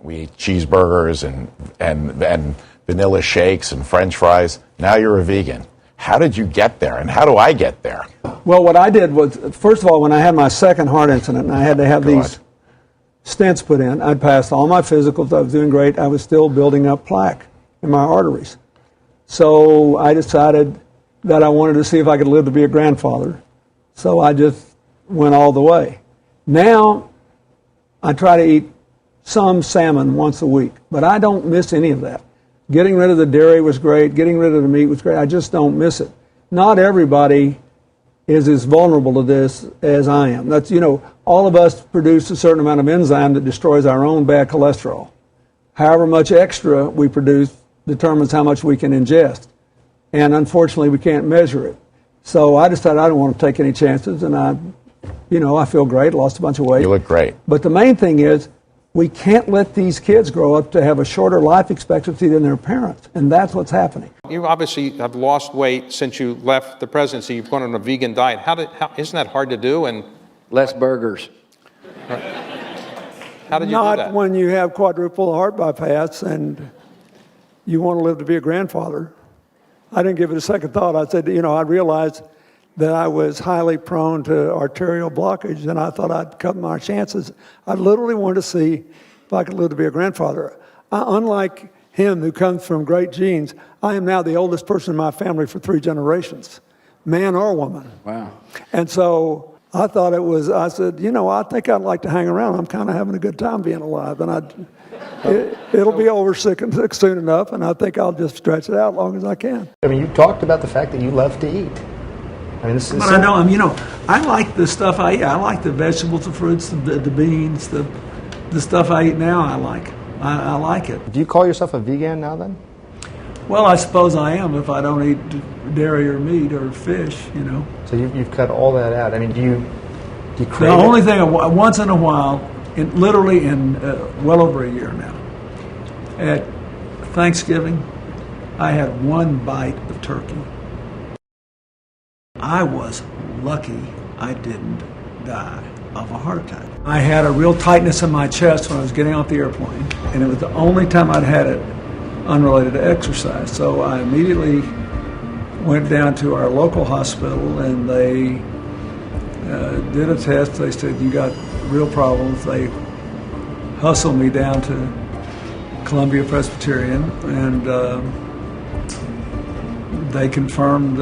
We eat cheeseburgers and vanilla shakes and French fries. Now you're a vegan. How did you get there, and how do I get there? Well, what I did was, first of all, when I had my second heart incident, and I had to have these stents put in, I'd passed all my physicals, I was doing great, I was still building up plaque in my arteries. So I decided that I wanted to see if I could live to be a grandfather. So I just went all the way. Now, I try to eat some salmon once a week, but I don't miss any of that. Getting rid of the dairy was great. Getting rid of the meat was great. I just don't miss it. Not everybody is as vulnerable to this as I am. That's, all of us produce a certain amount of enzyme that destroys our own bad cholesterol. However much extra we produce determines how much we can ingest. And unfortunately, we can't measure it. So I decided I don't want to take any chances, and I feel great, lost a bunch of weight. You look great. But the main thing is, we can't let these kids grow up to have a shorter life expectancy than their parents, and that's what's happening. You obviously have lost weight since you left the presidency. You've gone on a vegan diet. Isn't that hard to do? And less burgers. How did you do that? Not when you have quadruple heart bypass and you want to live to be a grandfather. I didn't give it a second thought. I said, I realized that I was highly prone to arterial blockage, and I thought I'd cut my chances. I literally wanted to see if I could live to be a grandfather. Unlike him, who comes from great genes, I am now the oldest person in my family for 3 generations, man or woman. Wow. And so I thought I said, I think I'd like to hang around. I'm kind of having a good time being alive, and it'll be over soon enough, and I think I'll just stretch it out as long as I can. I mean, you talked about the fact that you love to eat. I mean, But I know, I like the stuff I eat. I like the vegetables, the fruits, the beans, the stuff I eat now. I like it. Do you call yourself a vegan now then? Well, I suppose I am if I don't eat dairy or meat or fish, So you've cut all that out. I mean, do you crave The only thing, once in a while, literally in well over a year now, at Thanksgiving, I had one bite of turkey. I was lucky I didn't die of a heart attack. I had a real tightness in my chest when I was getting off the airplane, and it was the only time I'd had it unrelated to exercise. So I immediately went down to our local hospital, and they did a test. They said, you got real problems. They hustled me down to Columbia Presbyterian, and they confirmed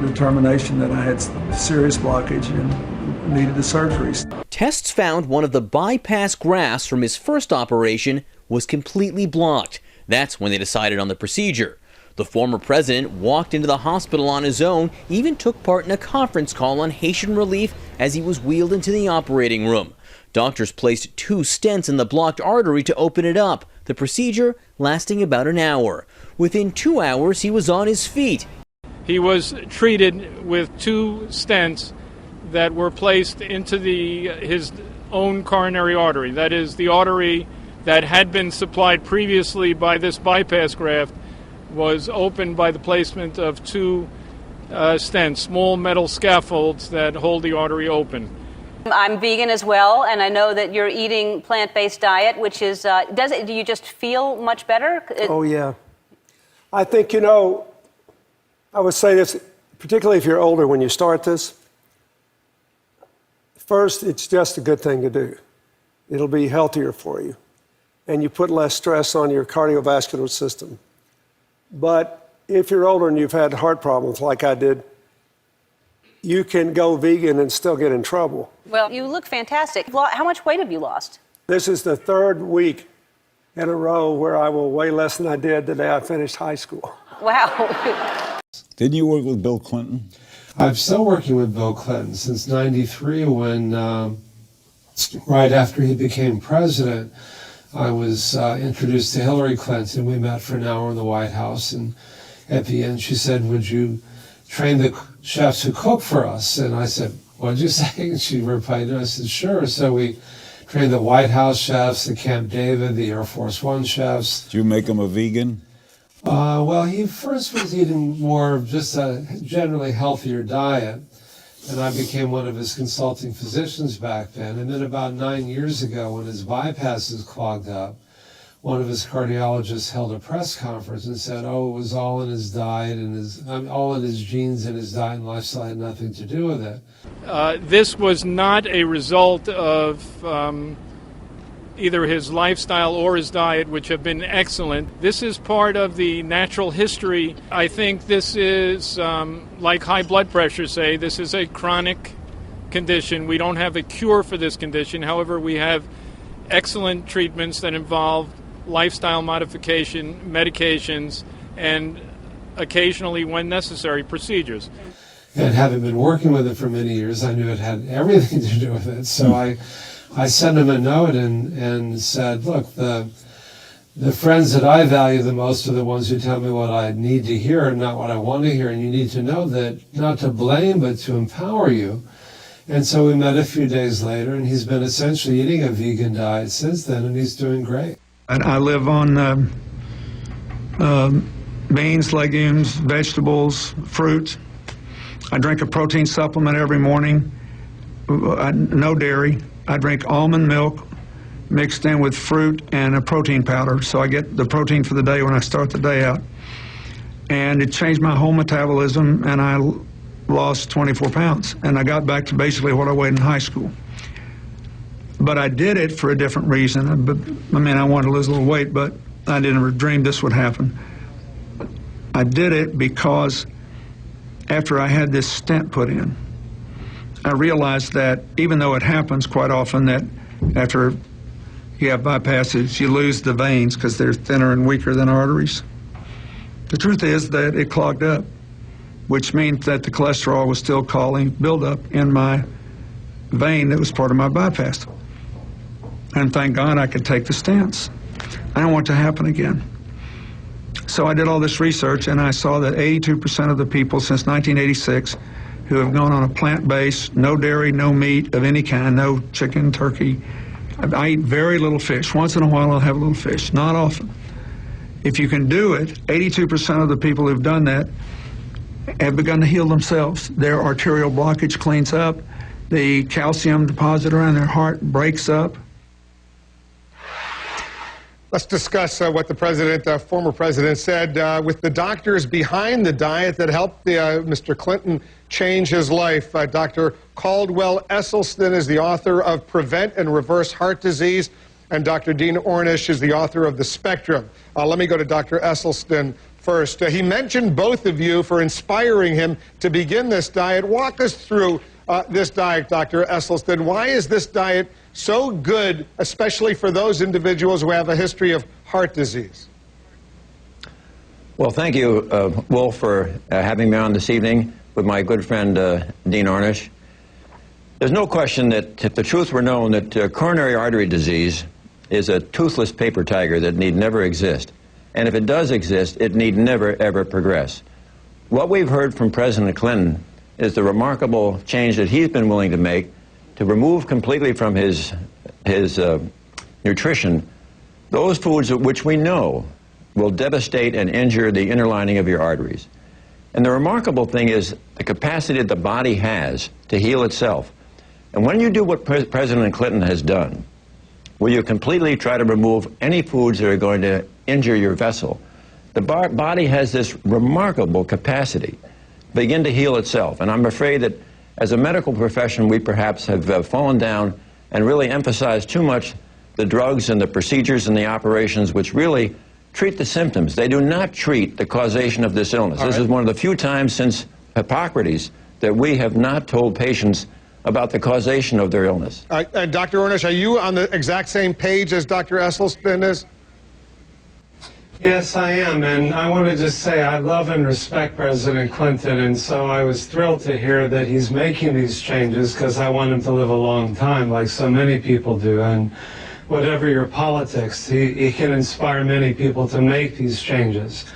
determination that I had serious blockage and needed the surgeries. Tests found one of the bypass grafts from his first operation was completely blocked. That's when they decided on the procedure. The former president walked into the hospital on his own, even took part in a conference call on Haitian relief as he was wheeled into the operating room. Doctors placed 2 stents in the blocked artery to open it up, the procedure lasting about an hour. Within 2 hours, he was on his feet. He was treated with 2 stents that were placed into his own coronary artery. That is, the artery that had been supplied previously by this bypass graft was opened by the placement of 2 stents, small metal scaffolds that hold the artery open. I'm vegan as well, and I know that you're eating plant-based diet, which is, do you just feel much better? Oh, yeah. I think, I would say this, particularly if you're older when you start this. First, it's just a good thing to do. It'll be healthier for you, and you put less stress on your cardiovascular system. But if you're older and you've had heart problems like I did, you can go vegan and still get in trouble. Well, you look fantastic. How much weight have you lost? This is the 3rd week in a row where I will weigh less than I did the day I finished high school. Wow. Didn't you work with Bill Clinton? I'm still working with Bill Clinton since '93 when, right after he became president, I was introduced to Hillary Clinton. We met for an hour in the White House, and at the end she said, would you train the chefs who cook for us? And I said, what'd you say? And she replied, and I said, sure. So we trained the White House chefs, the Camp David, the Air Force One chefs. Did you make him a vegan? Well, he first was eating more just a generally healthier diet. and I became one of his consulting physicians back then. And then about 9 years ago, when his bypasses clogged up, one of his cardiologists held a press conference and said, oh, it was all in his diet and all in his genes and his diet and lifestyle had nothing to do with it. This was not a result of either his lifestyle or his diet, which have been excellent. This is part of the natural history. I think this is, like high blood pressure, say, this is a chronic condition. We don't have a cure for this condition. However, we have excellent treatments that involve lifestyle modification, medications, and occasionally, when necessary, procedures. And having been working with it for many years, I knew it had everything to do with it. So I sent him a note and said, look, the friends that I value the most are the ones who tell me what I need to hear and not what I want to hear. And you need to know that not to blame, but to empower you. And so we met a few days later, and he's been essentially eating a vegan diet since then, and he's doing great. I live on beans, legumes, vegetables, fruit. I drink a protein supplement every morning, no dairy. I drink almond milk mixed in with fruit and a protein powder, so I get the protein for the day when I start the day out. And it changed my whole metabolism, and I lost 24 pounds, and I got back to basically what I weighed in high school. But I did it for a different reason. I mean, I wanted to lose a little weight, but I didn't dream this would happen. I did it because after I had this stent put in, I realized that even though it happens quite often that after you have bypasses, you lose the veins because they're thinner and weaker than arteries. The truth is that it clogged up, which means that the cholesterol was still causing buildup in my vein that was part of my bypass. And thank God I could take the stents. I don't want it to happen again. So I did all this research, and I saw that 82% of the people since 1986 who have gone on a plant-based, no dairy, no meat of any kind, no chicken, turkey. I eat very little fish. Once in a while I'll have a little fish, not often. If you can do it, 82% of the people who've done that have begun to heal themselves. Their arterial blockage cleans up. The calcium deposit around their heart breaks up. Let's discuss what the former president said with the doctors behind the diet that helped Mr. Clinton change his life. Dr. Caldwell Esselstyn is the author of Prevent and Reverse Heart Disease, and Dr. Dean Ornish is the author of The Spectrum. Let me go to Dr. Esselstyn first. He mentioned both of you for inspiring him to begin this diet. Walk us through this diet, Dr. Esselstyn. Why is this diet so good, especially for those individuals who have a history of heart disease? Well, thank you, Wolf, for having me on this evening with my good friend Dean Ornish. There's no question that if the truth were known that coronary artery disease is a toothless paper tiger that need never exist. And if it does exist, it need never, ever progress. What we've heard from President Clinton is the remarkable change that he's been willing to make to remove completely from his nutrition those foods which we know will devastate and injure the inner lining of your arteries. And the remarkable thing is the capacity that the body has to heal itself. And when you do what President Clinton has done, where you completely try to remove any foods that are going to injure your vessel, the body has this remarkable capacity to begin to heal itself. And I'm afraid that as a medical profession, we perhaps have fallen down and really emphasized too much the drugs and the procedures and the operations which really treat the symptoms. They do not treat the causation of this illness. This is one of the few times since Hippocrates that we have not told patients about the causation of their illness. Dr. Ornish, are you on the exact same page as Dr. Esselstyn is? Yes, I am, and I want to just say I love and respect President Clinton, and so I was thrilled to hear that he's making these changes because I want him to live a long time like so many people do, and whatever your politics, he can inspire many people to make these changes.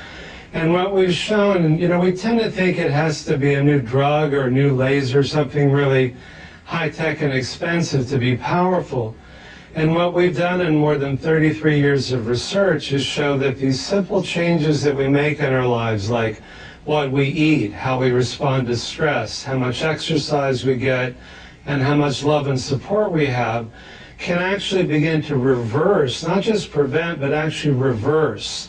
And what we've shown, you know, we tend to think it has to be a new drug or a new laser, something really high-tech and expensive to be powerful. And what we've done in more than 33 years of research is show that these simple changes that we make in our lives, like what we eat, how we respond to stress, how much exercise we get, and how much love and support we have, can actually begin to reverse, not just prevent, but actually reverse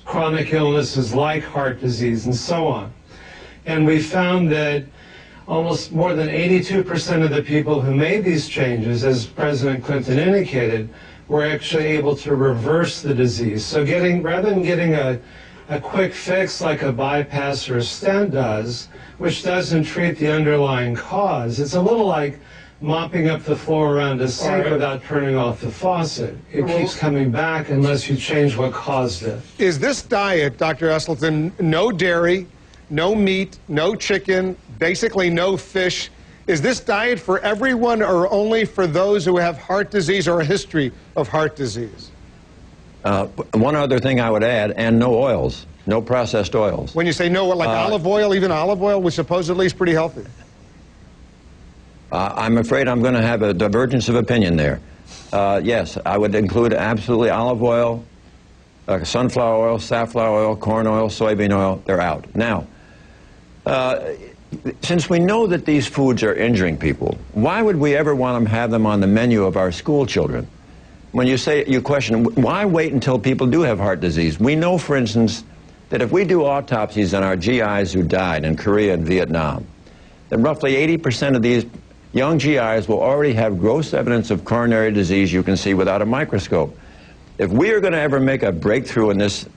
chronic illnesses like heart disease and so on. And we found that almost more than 82% of the people who made these changes, as President Clinton indicated, were actually able to reverse the disease. So rather than getting a quick fix like a bypass or a stent does, which doesn't treat the underlying cause, it's a little like mopping up the floor around a sink without turning off the faucet. It keeps coming back unless you change what caused it. Is this diet, Dr. Esselstyn, no dairy, no meat, no chicken, basically no fish, is this diet for everyone or only for those who have heart disease or a history of heart disease? One other thing I would add, and no oils, no processed oils. When you say no, like olive oil, even olive oil, which supposedly is pretty healthy. I'm afraid I'm going to have a divergence of opinion there. Yes, I would include absolutely olive oil, sunflower oil, safflower oil, corn oil, soybean oil. They're out. Now, since we know that these foods are injuring people, why would we ever want to have them on the menu of our school children? When you question, why wait until people do have heart disease? We know, for instance, that if we do autopsies on our GIs who died in Korea and Vietnam, then roughly 80% of these young GIs will already have gross evidence of coronary disease you can see without a microscope. If we are going to ever make a breakthrough in this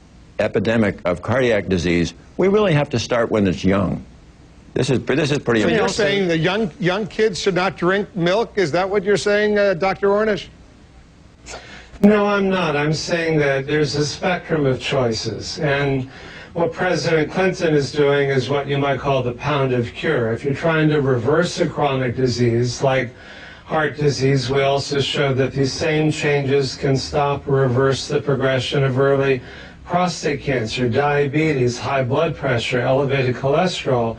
epidemic of cardiac disease, we really have to start when it's young. This is pretty So amazing. you're saying the young kids should not drink milk? Is that what you're saying, Dr. Ornish? No, I'm not. I'm saying that there's a spectrum of choices. And what President Clinton is doing is what you might call the pound of cure. If you're trying to reverse a chronic disease like heart disease, we also show that these same changes can stop or reverse the progression of early prostate cancer, diabetes, high blood pressure, elevated cholesterol.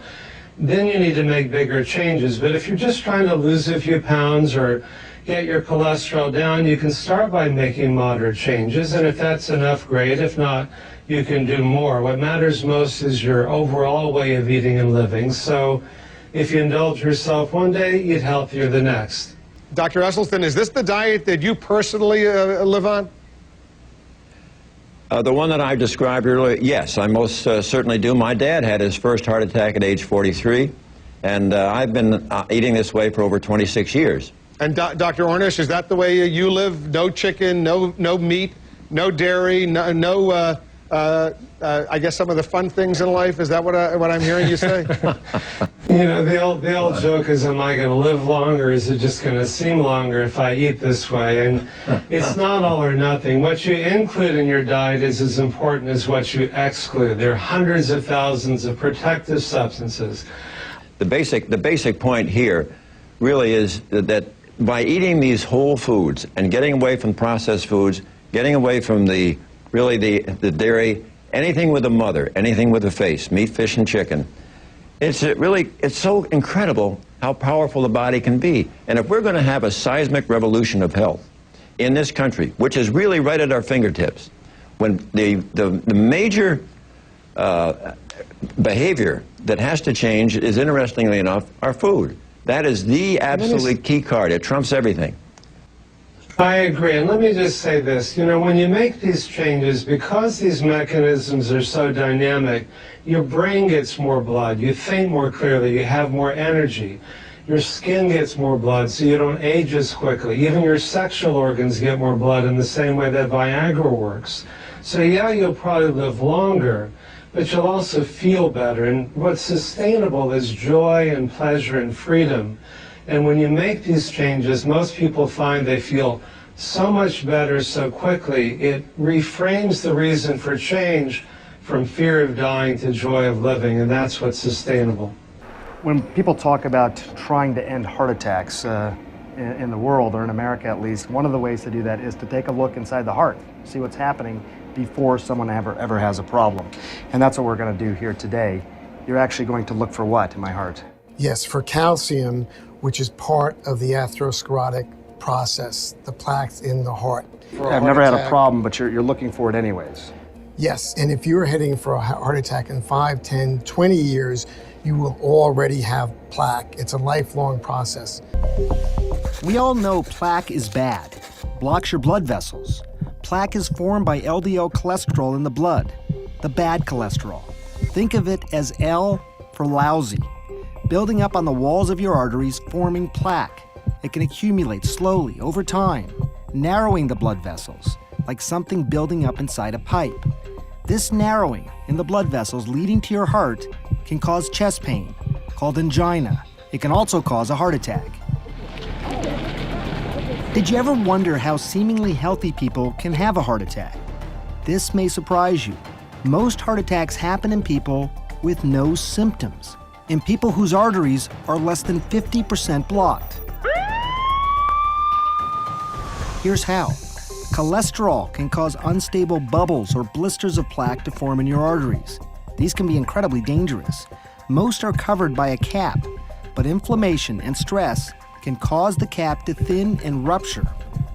Then you need to make bigger changes. But if you're just trying to lose a few pounds or get your cholesterol down, you can start by making moderate changes. And if that's enough, great. If not, you can do more. What matters most is your overall way of eating and living. So if you indulge yourself one day, eat healthier the next. Dr. Esselstyn, is this the diet that you personally live on? The one that I described earlier, yes, I most certainly do. My dad had his first heart attack at age 43, and I've been eating this way for over 26 years. And Dr. Ornish, is that the way you live? No chicken, no meat, no dairy, I guess some of the fun things in life. Is that what I'm hearing you say? You know, the old joke is, am I going to live longer? Is it just going to seem longer if I eat this way? And it's not all or nothing. What you include in your diet is as important as what you exclude. There are hundreds of thousands of protective substances. The basic point here really is that by eating these whole foods and getting away from processed foods, getting away from the dairy, anything with a mother, anything with a face, meat, fish, and chicken, it's so incredible how powerful the body can be. And if we're going to have a seismic revolution of health in this country, which is really right at our fingertips, when the major behavior that has to change is, interestingly enough, our food. That is the absolutely key card. It trumps everything. I agree. And let me just say this. You know, when you make these changes, because these mechanisms are so dynamic, your brain gets more blood, you think more clearly, you have more energy. Your skin gets more blood, so you don't age as quickly. Even your sexual organs get more blood in the same way that Viagra works. So yeah, you'll probably live longer, but you'll also feel better. And what's sustainable is joy and pleasure and freedom. And when you make these changes, most people find they feel so much better so quickly. It reframes the reason for change from fear of dying to joy of living, and that's what's sustainable. When people talk about trying to end heart attacks in the world, or in America at least, one of the ways to do that is to take a look inside the heart, see what's happening before someone ever has a problem. And that's what we're going to do here today. You're actually going to look for what in my heart? Yes, for calcium, which is part of the atherosclerotic process, the plaques in the heart. I've never had a problem, but you're looking for it anyways. Yes, and if you're heading for a heart attack in 5, 10, 20 years, you will already have plaque. It's a lifelong process. We all know plaque is bad. Blocks your blood vessels. Plaque is formed by LDL cholesterol in the blood, the bad cholesterol. Think of it as L for lousy, building up on the walls of your arteries, forming plaque. It can accumulate slowly over time, narrowing the blood vessels, like something building up inside a pipe. This narrowing in the blood vessels leading to your heart can cause chest pain, called angina. It can also cause a heart attack. Did you ever wonder how seemingly healthy people can have a heart attack? This may surprise you. Most heart attacks happen in people with no symptoms, in people whose arteries are less than 50% blocked. Here's how. Cholesterol can cause unstable bubbles or blisters of plaque to form in your arteries. These can be incredibly dangerous. Most are covered by a cap, but inflammation and stress can cause the cap to thin and rupture,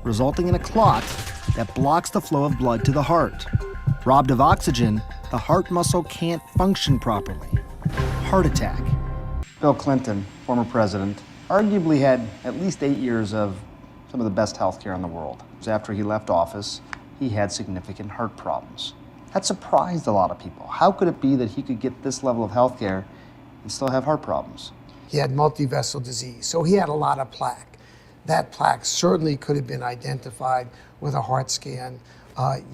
resulting in a clot that blocks the flow of blood to the heart. Robbed of oxygen, the heart muscle can't function properly. Heart attack. Bill Clinton, former president, arguably had at least 8 years of some of the best health care in the world. After he left office, he had significant heart problems. That surprised a lot of people. How could it be that he could get this level of health care and still have heart problems? He had multivessel disease, so he had a lot of plaque. That plaque certainly could have been identified with a heart scan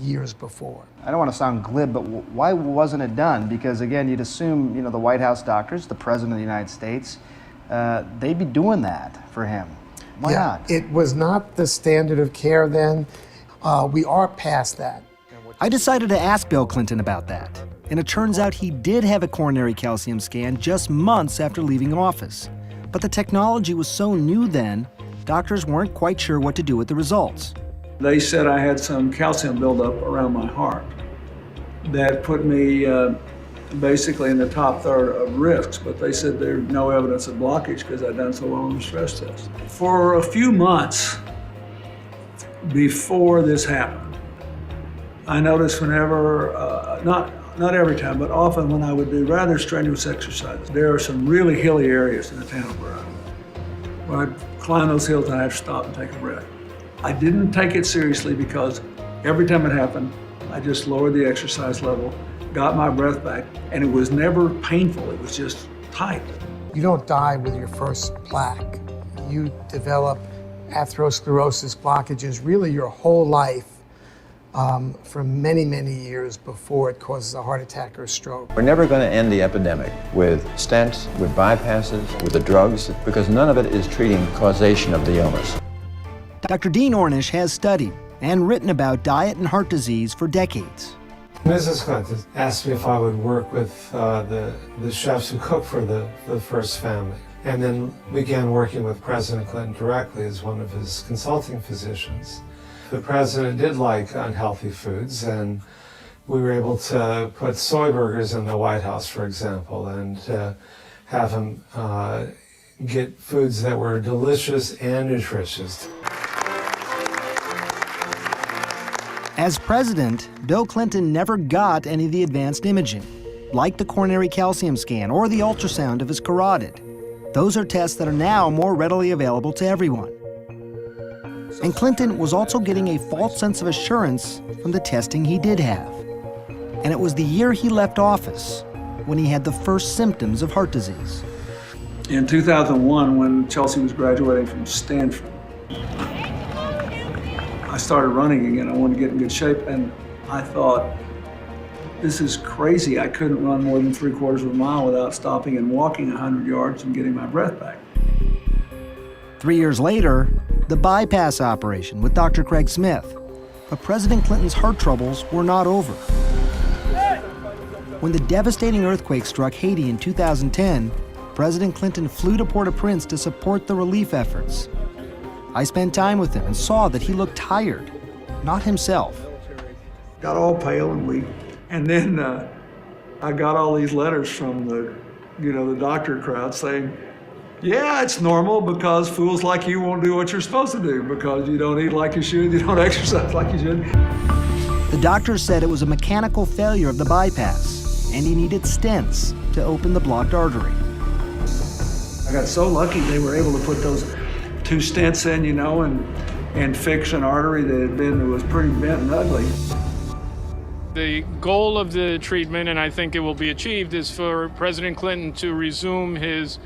years before. I don't want to sound glib, but why wasn't it done? Because again, you'd assume, the White House doctors, the President of the United States, they'd be doing that for him. Why not? It was not the standard of care then. We are past that. I decided to ask Bill Clinton about that. And it turns out he did have a coronary calcium scan just months after leaving office. But the technology was so new then, doctors weren't quite sure what to do with the results. They said I had some calcium buildup around my heart that put me basically in the top third of risks, but they said there's no evidence of blockage because I'd done so well on the stress test. For a few months before this happened, I noticed whenever, not every time, but often when I would do rather strenuous exercises, there are some really hilly areas in the town where I'd climb those hills and I'd have to stop and take a breath. I didn't take it seriously because every time it happened, I just lowered the exercise level, got my breath back, and it was never painful, it was just tight. You don't die with your first plaque. You develop atherosclerosis blockages really your whole life for many, many years before it causes a heart attack or a stroke. We're never going to end the epidemic with stents, with bypasses, with the drugs, because none of it is treating causation of the illness. Dr. Dean Ornish has studied and written about diet and heart disease for decades. Mrs. Clinton asked me if I would work with the chefs who cook for the first family, and then began working with President Clinton directly as one of his consulting physicians. The president did like unhealthy foods, and we were able to put soy burgers in the White House, for example, and have him get foods that were delicious and nutritious. As president, Bill Clinton never got any of the advanced imaging, like the coronary calcium scan or the ultrasound of his carotid. Those are tests that are now more readily available to everyone. And Clinton was also getting a false sense of assurance from the testing he did have. And it was the year he left office when he had the first symptoms of heart disease. In 2001, when Chelsea was graduating from Stanford, I started running again. I wanted to get in good shape, and I thought, this is crazy. I couldn't run more than 3/4 of a mile without stopping and walking 100 yards and getting my breath back. 3 years later, the bypass operation with Dr. Craig Smith. But President Clinton's heart troubles were not over. When the devastating earthquake struck Haiti in 2010, President Clinton flew to Port-au-Prince to support the relief efforts. I spent time with him and saw that he looked tired, not himself. Got all pale and weak. And then I got all these letters from the doctor crowd saying, yeah, it's normal because fools like you won't do what you're supposed to do because you don't eat like you should, you don't exercise like you should. The doctor said it was a mechanical failure of the bypass, and he needed stents to open the blocked artery. I got so lucky they were able to put those 2 stents in, you know, and fix an artery that was pretty bent and ugly. The goal of the treatment, and I think it will be achieved, is for President Clinton to resume his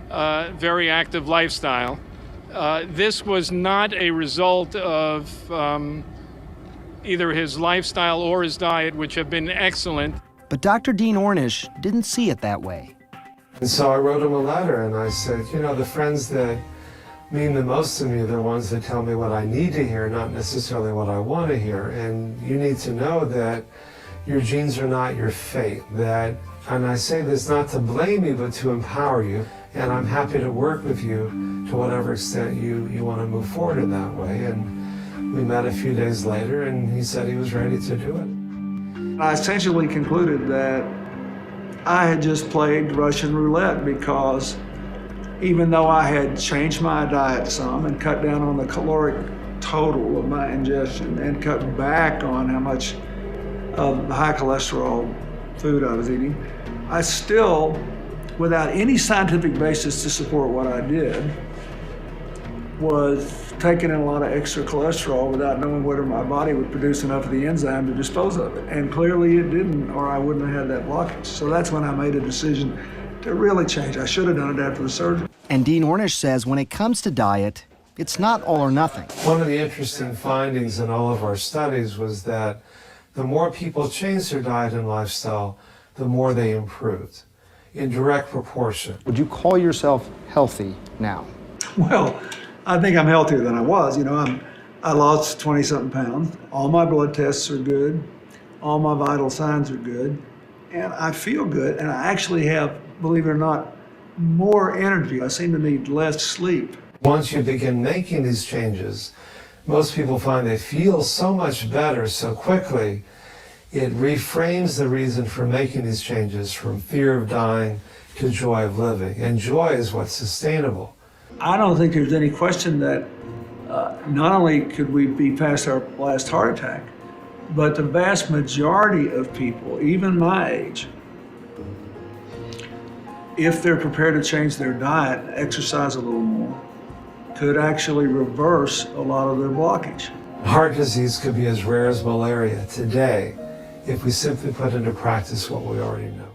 very active lifestyle. This was not a result of either his lifestyle or his diet, which have been excellent. But Dr. Dean Ornish didn't see it that way. And so I wrote him a letter and I said, you know, the friends that mean the most to me are the ones that tell me what I need to hear, not necessarily what I want to hear. And you need to know that your genes are not your fate. That, and I say this not to blame you, but to empower you. And I'm happy to work with you to whatever extent you want to move forward in that way. And we met a few days later and he said he was ready to do it. I essentially concluded that I had just played Russian roulette, because even though I had changed my diet some and cut down on the caloric total of my ingestion and cut back on how much of high cholesterol food I was eating, I still, without any scientific basis to support what I did, was taking in a lot of extra cholesterol without knowing whether my body would produce enough of the enzyme to dispose of it. And clearly it didn't, or I wouldn't have had that blockage. So that's when I made a decision to really change. I should have done it after the surgery. And Dean Ornish says when it comes to diet, it's not all or nothing. One of the interesting findings in all of our studies was that the more people changed their diet and lifestyle, the more they improved, in direct proportion. Would you call yourself healthy now? Well, I think I'm healthier than I was. You know, I lost 20-something pounds. All my blood tests are good. All my vital signs are good. And I feel good. And I actually have, believe it or not, more energy. I seem to need less sleep. Once you begin making these changes, most people find they feel so much better so quickly, it reframes the reason for making these changes from fear of dying to joy of living. And joy is what's sustainable. I don't think there's any question that not only could we be past our last heart attack, but the vast majority of people, even my age, if they're prepared to change their diet, exercise a little more, could actually reverse a lot of their blockage. Heart disease could be as rare as malaria today if we simply put into practice what we already know.